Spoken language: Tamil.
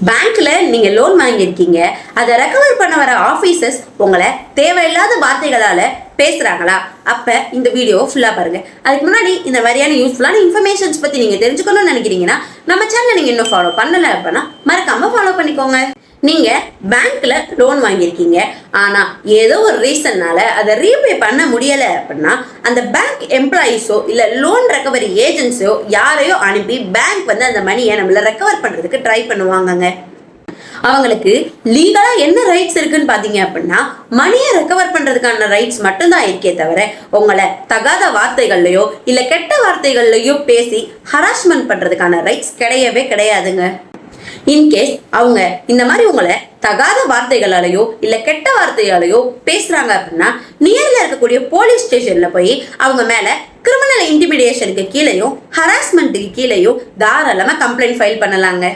பேங்க்ல நீங்க லோன் வாங்கியிருக்கீங்க, அதை ரெக்கவர் பண்ண வர ஆபீசர்ஸ் உங்களை தேவையில்லாத வார்த்தைகளால பேசுறாங்களா? அப்ப இந்த வீடியோ ஃபுல்லா பாருங்க. அதுக்கு முன்னாடி இந்த மாதிரியான யூஸ்ஃபுல்லான இன்ஃபர்மேஷன்ஸ் பத்தி நீங்க தெரிஞ்சுக்கணும்னு நினைக்கிறீங்கன்னா நம்ம சேனலை நீங்க இன்னும் ஃபாலோ பண்ணல அப்படின்னா மறக்காம ஃபாலோ பண்ணிக்கோங்க. நீங்க பேங்க்ல லோன் வாங்கியிருக்கீங்க, ஆனா ஏதோ ஒரு ரீசன்னால அதை ரீபே பண்ண முடியல அப்படின்னா அந்த பேங்க் எம்ப்ளாயிஸோ இல்ல லோன் ரெக்கவரி ஏஜென்ட்ஸோ யாரையோ அனுப்பி பேங்க் வந்து அந்த மணியை நம்மள ரெக்கவர் பண்றதுக்கு ட்ரை பண்ணுவாங்கங்க. அவங்களுக்கு லீகலா என்ன ரைட்ஸ் இருக்குன்னு பாத்தீங்க அப்படின்னா மணியை ரெக்கவர் பண்றதுக்கான ரைட்ஸ் மட்டும்தான் இருக்கே தவிர உங்களை தகாத வார்த்தைகள்லயோ இல்ல கெட்ட வார்த்தைகள்லயோ பேசி ஹராஸ்மெண்ட் பண்றதுக்கான ரைட்ஸ் கிடையவே கிடையாதுங்க. இன்கேஸ் அவங்க இந்த மாதிரி உங்களை தகாத வார்த்தைகளாலேயோ இல்ல கெட்ட வார்த்தையாலேயோ பேசுறாங்க அப்படின்னா நியர்ல இருக்கக்கூடிய போலீஸ் ஸ்டேஷன்ல போய் அவங்க மேல கிரிமினல் இன்டிமிடேஷனுக்கு கீழேயும் ஹராஸ்மெண்ட்டுக்கு கீழேயும் தாராளமா கம்ப்ளைண்ட் ஃபைல் பண்ணலாங்க.